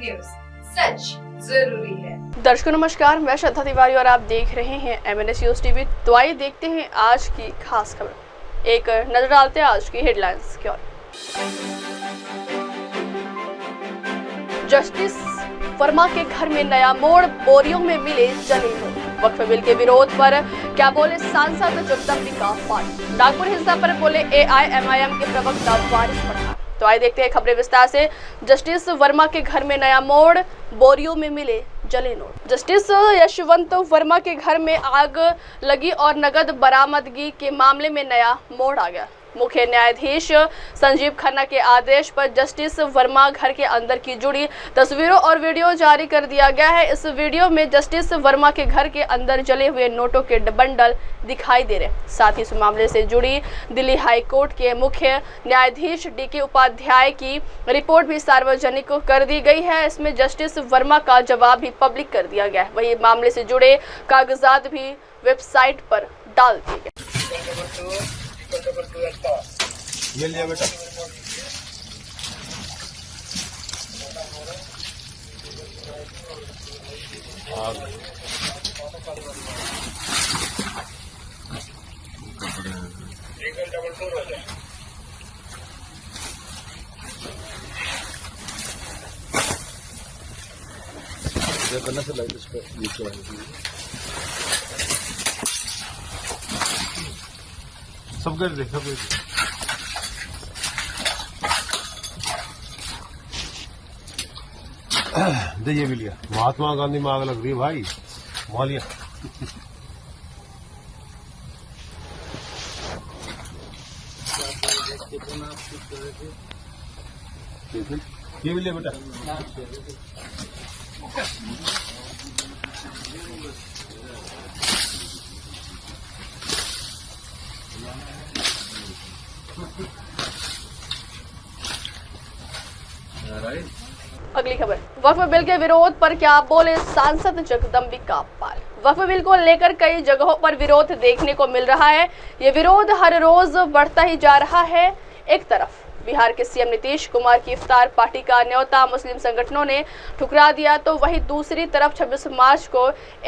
News, सच जरूरी है। दर्शकों नमस्कार, मैं श्रद्धा तिवारी और आप देख रहे हैं MNS न्यूज टीवी। तो आइए देखते हैं आज की खास खबर। एक नजर डालते हैं आज की हेडलाइंस की ओर। जस्टिस वर्मा के घर में नया मोड़, बोरियों में मिले जले लोग। वक्फ बिल के विरोध पर क्या बोले सांसद जगदम्बिका पाल। नागपुर हिंसा पर बोले AIMIM के प्रवक्ता वारिस पठान। तो आइए देखते हैं खबरें विस्तार से। जस्टिस वर्मा के घर में नया मोड़, बोरियों में मिले जले नोट। जस्टिस यशवंत वर्मा के घर में आग लगी और नगद बरामदगी के मामले में नया मोड़ आ गया। मुख्य न्यायाधीश संजीव खन्ना के आदेश पर जस्टिस वर्मा घर के अंदर की जुड़ी तस्वीरों और वीडियो जारी कर दिया गया है। इस वीडियो में जस्टिस वर्मा के घर के अंदर जले हुए नोटों के बंडल दिखाई दे रहे। साथ ही इस मामले से जुड़ी दिल्ली हाई कोर्ट के मुख्य न्यायाधीश DK उपाध्याय की रिपोर्ट भी सार्वजनिक कर दी गई है। इसमें जस्टिस वर्मा का जवाब भी पब्लिक कर दिया गया है। वही मामले से जुड़े कागजात भी वेबसाइट पर डाल दिए गए। ये लिया बेटा। करना से लाइट इसको नीचे सब कर दे, सब दे। ये भी लिया। महात्मा गांधी में आग लग रही है भाई, वहां लिया। ये भी लिया बेटा। अगली खबर, वक्फ बिल के विरोध पर क्या बोले सांसद जगदम्बिका पाल। वक्फ बिल को लेकर कई जगहों पर विरोध देखने को मिल रहा है। ये विरोध हर रोज बढ़ता ही जा रहा है। एक तरफ बिहार के CM नीतीश कुमार की इफ्तार पार्टी का न्योता मुस्लिम संगठनों ने ठुकरा दिया, तो वहीं दूसरी तरफ 26 मार्च को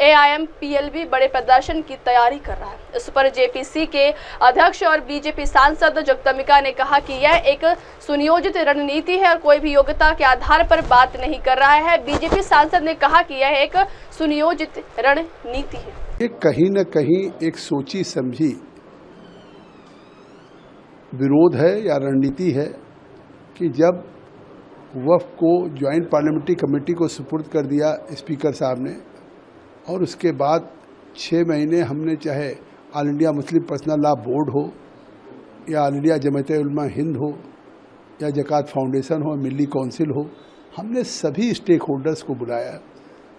AIMPLB बड़े प्रदर्शन की तैयारी कर रहा है। इस पर JPC के अध्यक्ष और BJP सांसद जगदम्बिका ने कहा कि यह एक सुनियोजित रणनीति है और कोई भी योग्यता के आधार पर बात नहीं कर रहा है। BJP सांसद ने कहा कि यह एक सुनियोजित रणनीति है। ये कहीं न कहीं एक सोची समझी विरोध है या रणनीति है कि जब वक्फ को ज्वाइंट पार्लियामेंट्री कमेटी को सुपुर्द कर दिया स्पीकर साहब ने, और उसके बाद 6 महीने हमने चाहे all India Muslim personal law board हो या ऑल इंडिया जमात-ए उलमा हिंद हो या ज़कात फाउंडेशन हो, मिली काउंसिल हो, हमने सभी स्टेक होल्डर्स को बुलाया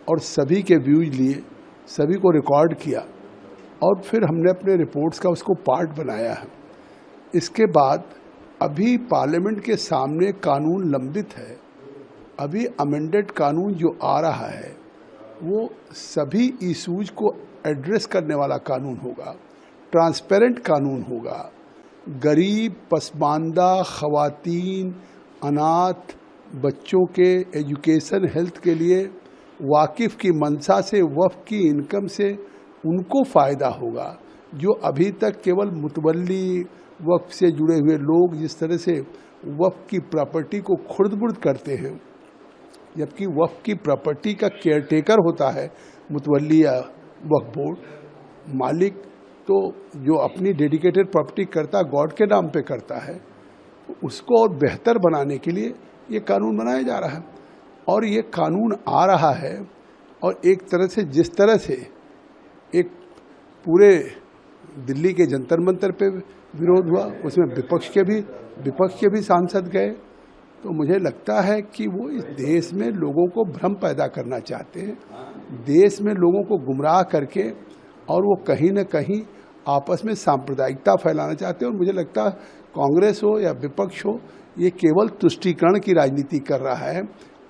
और सभी के व्यूज लिए, सभी को रिकॉर्ड किया और फिर हमने अपने रिपोर्ट्स का उसको पार्ट बनाया है। इसके बाद अभी पार्लियामेंट के सामने कानून लंबित है। अभी अमेंडेड कानून जो आ रहा है वो सभी इशूज को एड्रेस करने वाला कानून होगा, ट्रांसपेरेंट कानून होगा। गरीब, पसमानदा, खवातीन, अनाथ बच्चों के एजुकेशन, हेल्थ के लिए वाकिफ़ की मंशा से, वक्फ की इनकम से उनको फ़ायदा होगा। जो अभी तक केवल मुतवल्ली वक्फ से जुड़े हुए लोग जिस तरह से वक्फ की प्रॉपर्टी को खुर्द-बुर्द करते हैं, जबकि वक्फ की प्रॉपर्टी का केयरटेकर होता है मुतवल्ली या वक्फ बोर्ड, मालिक तो जो अपनी डेडिकेटेड प्रॉपर्टी करता है गॉड के नाम पे करता है, उसको और बेहतर बनाने के लिए ये कानून बनाया जा रहा है। और ये कानून आ रहा है और एक तरह से जिस तरह से एक पूरे दिल्ली के जंतर मंतर पे विरोध हुआ, उसमें विपक्ष के भी सांसद गए, तो मुझे लगता है कि वो इस देश में लोगों को भ्रम पैदा करना चाहते हैं, देश में लोगों को गुमराह करके, और वो कहीं न कहीं आपस में सांप्रदायिकता फैलाना चाहते हैं। और मुझे लगता है कांग्रेस हो या विपक्ष हो, ये केवल तुष्टीकरण की राजनीति कर रहा है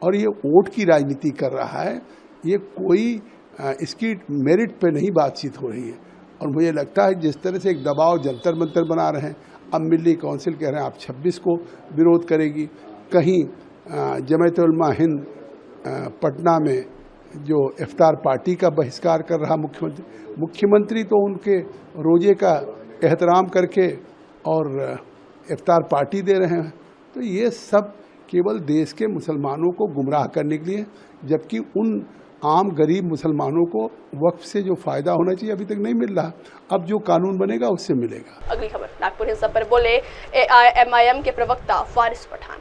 और ये वोट की राजनीति कर रहा है। ये कोई इसकी मेरिट पे नहीं बातचीत हो रही है। और मुझे लगता है जिस तरह से एक दबाव जंतर मंतर बना रहे हैं, अब मिली काउंसिल कह रहे हैं आप 26 को विरोध करेगी, कहीं जमात-उल-उलमा हिंद पटना में जो इफ्तार पार्टी का बहिष्कार कर रहा मुख्यमंत्री तो उनके रोजे का एहतराम करके और इफ्तार पार्टी दे रहे हैं। तो ये सब केवल देश के मुसलमानों को गुमराह करने के लिए, जबकि उन आम गरीब मुसलमानों को वक्फ से जो फायदा होना चाहिए अभी तक नहीं मिल रहा। अब जो कानून बनेगा उससे मिलेगा। अगली खबर, नागपुर हिंसा पर बोले AIMIM के प्रवक्ता फारिस पठान।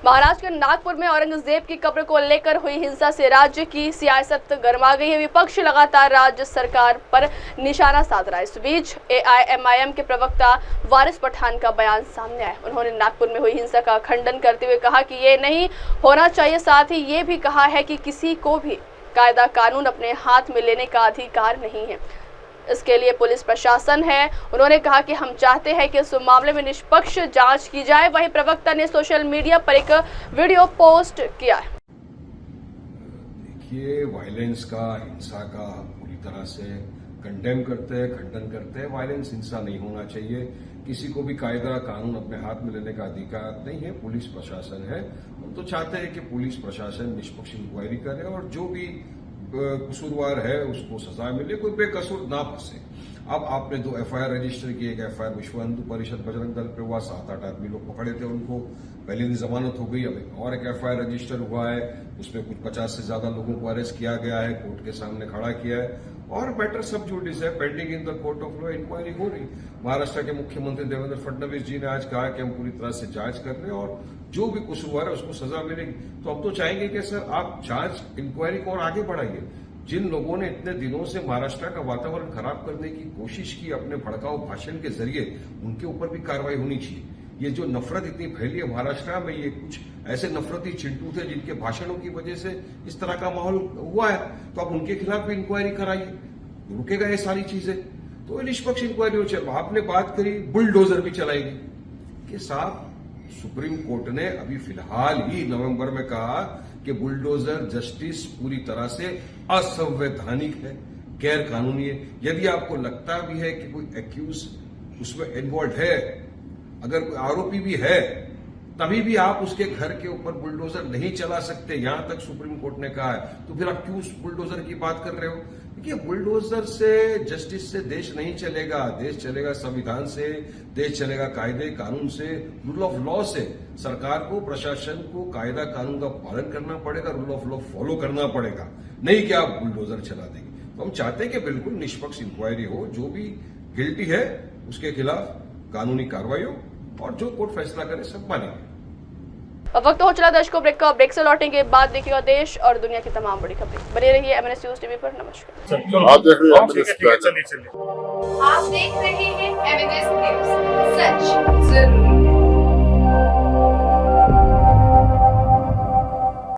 महाराष्ट्र के नागपुर में औरंगजेब की कब्र को लेकर हुई हिंसा से राज्य की सियासत गर्मा गई है। विपक्ष लगातार राज्य सरकार पर निशाना साध रहा है। इस बीच AIMIM के प्रवक्ता वारिस पठान का बयान सामने आया। उन्होंने नागपुर में हुई हिंसा का खंडन करते हुए कहा कि ये नहीं होना चाहिए। साथ ही ये भी कहा है कि किसी को भी कायदा कानून अपने हाथ में लेने का अधिकार नहीं है, इसके लिए पुलिस प्रशासन है। उन्होंने कहा कि हम चाहते हैं कि इस मामले में निष्पक्ष जांच की जाए। वहीं प्रवक्ता ने सोशल मीडिया पर एक वीडियो पोस्ट किया है। देखिए, वायलेंस का, हिंसा का पूरी तरह से कंडेम करते हैं, खंडन करते हैं। वायलेंस, हिंसा नहीं होना चाहिए। किसी को भी कायदा कानून अपने हाथ में लेने का अधिकार नहीं है। पुलिस प्रशासन है। हम तो चाहते हैं कि पुलिस प्रशासन निष्पक्ष इंक्वायरी करे और जो भी कसूरवार है उसको सजा मिले, कोई बेकसूर ना फंसे। अब आपने 2 FIR रजिस्टर की। एक FIR विश्व हिंदू परिषद बजरंग दल पे हुआ, 7-8 आदमी लोग पकड़े थे, उनको पहले दिन जमानत हो गई। अब और एक FIR रजिस्टर हुआ है, उसमें कुछ 50 से ज्यादा लोगों को अरेस्ट किया गया है, कोर्ट के सामने खड़ा किया है और मैटर सब जुडिस है, pending in the court of law, inquiry हो रही। महाराष्ट्र के मुख्यमंत्री देवेंद्र फडणवीस जी ने आज कहा कि हम पूरी तरह से जांच कर रहे हैं और जो भी कसूरवार है उसको सजा मिलेगी। तो अब तो चाहेंगे कि सर आप जांच, इंक्वायरी को और आगे बढ़ाइए। जिन लोगों ने इतने दिनों से महाराष्ट्र का वातावरण खराब करने की कोशिश की अपने भड़काऊ भाषण के जरिए, उनके ऊपर भी कार्रवाई होनी चाहिए। ये जो नफरत इतनी फैली है महाराष्ट्र में, ये कुछ ऐसे नफरती चिंटू थे जिनके भाषणों की वजह से इस तरह का माहौल हुआ है, तो अब उनके खिलाफ भी इंक्वायरी कराइए। रुकेगा ये सारी चीजें तो निष्पक्ष इंक्वायरी हो। चलो, आपने बात करी बुलडोजर भी चलाएगी कि साहब, सुप्रीम कोर्ट ने अभी फिलहाल ही नवंबर में कहा कि बुलडोजर जस्टिस पूरी तरह से असंवैधानिक है, गैर कानूनी है। यदि आपको लगता भी है कि कोई एक्यूज उसमें इन्वॉल्व है, अगर कोई आरोपी भी है, तभी भी आप उसके घर के ऊपर बुलडोजर नहीं चला सकते, यहां तक सुप्रीम कोर्ट ने कहा है। तो फिर आप क्यों उस बुलडोजर की बात कर रहे हो? देखिए, बुलडोजर से, जस्टिस से देश नहीं चलेगा। देश चलेगा संविधान से, देश चलेगा कायदे कानून से, रूल ऑफ लॉ से। सरकार को, प्रशासन को कायदा कानून का पालन करना पड़ेगा, रूल ऑफ लॉ फॉलो करना पड़ेगा, नहीं कि आप बुलडोजर चला देंगे। तो हम चाहते हैं कि बिल्कुल निष्पक्ष इंक्वायरी हो, जो भी गिल्टी है उसके खिलाफ कानूनी कार्रवाई हो और जो कोर्ट फैसला करे सब मानेंगे। अब वक्त हो चला दर्शकों ब्रेक का। ब्रेक से लौटेंगे के बाद देखिएगा देश और दुनिया की तमाम बड़ी खबरें। बने रहिए MNS न्यूज टीवी पर। नमस्कार। आप देख रहे हैं MNS न्यूज, सच जरूर